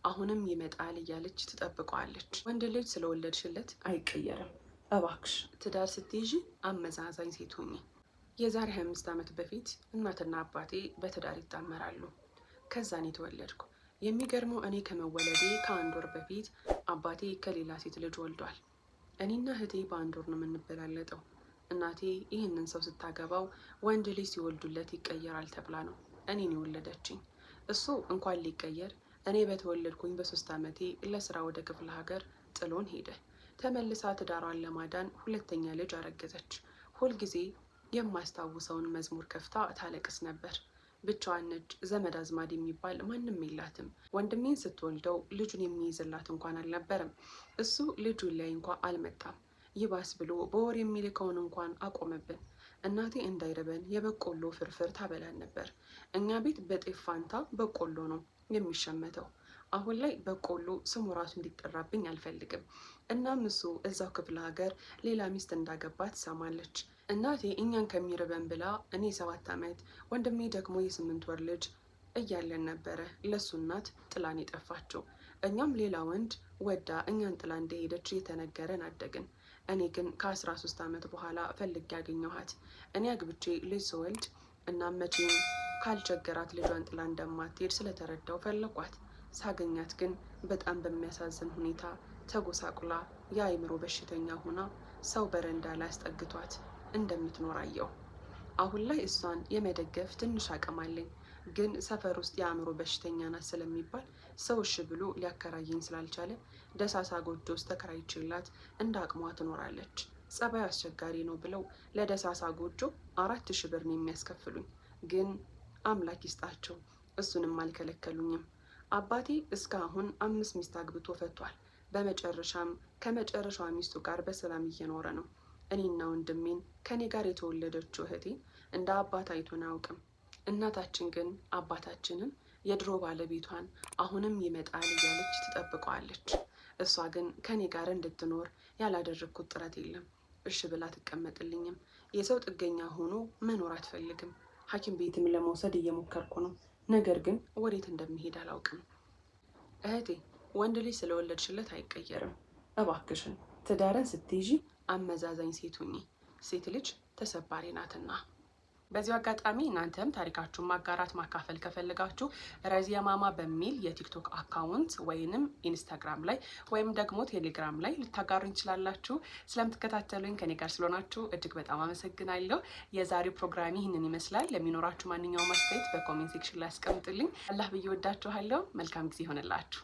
አሁንም ይመጣል እያለች ትጠብቀዋለች። ወንድ ልጅ ስለወለድሽለት አይቀየርም። እባክሽ ትዳር ስትይዢ አመዛዛኝ ሴት ሁኚ። የዛሬ 25 ዓመት በፊት እናትና አባቴ በትዳር ይጣመራሉ። ከዛን የተወለድኩ። የሚገርመው እኔ ከመወለዴ ከአንድ ወር በፊት አባቴ ከሌላ ሴት ልጅ ወልዷል። እኔና እህቴ በአንድ ወር ነው የምንበላለጠው። እናቴ ይህንን ሰው ስታገባው ወንድ ልጅ ሲወልዱለት ይቀየራል ተብላ ነው እኔን የወለደችኝ። እሱ እንኳን ሊቀየር እኔ በተወለድኩኝ በ3 ዓመቴ ለስራ ወደ ክፍለ ሀገር ጥሎን ሄደ። ተመልሳ ትዳሯን ለማዳን ሁለተኛ ልጅ አረገዘች። ሁልጊዜ የማስታውሰውን መዝሙር ከፍታ ታለቅስ ነበር። ብቻዋን ነች። ዘመድ አዝማድ የሚባል ማንም የላትም። ወንድሜን ስትወልደው ልጁን የሚይዝላት እንኳን አልነበረም። እሱ ልጁን ላይ እንኳን አልመጣም። ይባስ ብሎ በወር የሚልከውን እንኳን አቆመብን። እናቴ እንዳይርበን የበቆሎ ፍርፍር ታበላን ነበር። እኛ ቤት በጤፍ ፋንታ በቆሎ ነው የሚሸመተው። አሁን ላይ በቆሎ ስሙ ራሱ እንዲጠራብኝ አልፈልግም። እናም እሱ እዛው ክፍለ ሀገር ሌላ ሚስት እንዳገባ ትሰማለች። እናቴ እኛን ከሚርበን ብላ እኔ 7 ዓመት ወንድሜ ደግሞ የ8 ወር ልጅ እያለን ነበረ ለሱ እናት ጥላን የጠፋችው። እኛም ሌላ ወንድ ወዳ እኛን ጥላ እንደሄደች እየተነገረን አደግን። እኔ ግን ከ13 ዓመት በኋላ ፈልጌ ያገኘኋት። እኔ አግብቼ ልጅ ስወልድ እናም መቼም ካልቸገራት ልጇን ጥላ እንደማትሄድ ስለተረዳው ፈለኳት። ሳገኛት ግን በጣም በሚያሳዝን ሁኔታ ተጎሳቁላ የአእምሮ በሽተኛ ሆና ሰው በረንዳ ላይ አስጠግቷት እንደምትኖር አየሁ። አሁን ላይ እሷን የመደገፍ ትንሽ አቅም አለኝ። ግን ሰፈር ውስጥ የአእምሮ በሽተኛ ናት ስለሚባል ሰው እሺ ብሎ ሊያከራየኝ ስላልቻለ ደሳሳ ጎጆ ውስጥ ተከራይቼላት እንደ አቅሟ ትኖራለች። ጸባዩ አስቸጋሪ ነው ብለው ለደሳሳ ጎጆ 4000 ብር ነው የሚያስከፍሉኝ። ግን አምላክ ይስጣቸው እሱንም አልከለከሉኝም። አባቴ እስካሁን 5 ሚስት አግብቶ ፈቷል። በመጨረሻም ከመጨረሻዋ ሚስቱ ጋር በሰላም እየኖረ ነው። እኔና ወንድሜን ከኔ ጋር የተወለደችው እህቴ እንደ አባት አይቶን አያውቅም። እናታችን ግን አባታችንን የድሮ ባለቤቷን አሁንም ይመጣል እያለች ትጠብቀዋለች። እሷ ግን ከኔ ጋር እንድትኖር ያላደረግኩት ጥረት የለም። እሺ ብላ ትቀመጥልኝም። የሰው ጥገኛ ሆኖ መኖር አትፈልግም። ሐኪም ቤትም ለመውሰድ እየሞከርኩ ነው። ነገር ግን ወዴት እንደሚሄድ አላውቅም። እህቴ ወንድ ልጅ ስለወለድሽለት አይቀየርም። እባክሽን ትዳርን ስትይዢ አመዛዛኝ ሴት ሁኚ። ሴት ልጅ ተሰባሪ ናትና። በዚሁ አጋጣሚ እናንተም ታሪካችሁን ማጋራት ማካፈል ከፈልጋችሁ ረዚያ ማማ በሚል የቲክቶክ አካውንት ወይንም ኢንስታግራም ላይ ወይም ደግሞ ቴሌግራም ላይ ልታጋሩ እንችላላችሁ። ስለምትከታተሉኝ ከኔ ጋር ስለሆናችሁ እጅግ በጣም አመሰግናለሁ። የዛሬው ፕሮግራም ይህንን ይመስላል። ለሚኖራችሁ ማንኛውም አስተያየት በኮሜንት ሴክሽን ላይ አስቀምጡልኝ። አላህ ብዬ ወዳችኋለሁ። መልካም ጊዜ ይሆንላችሁ።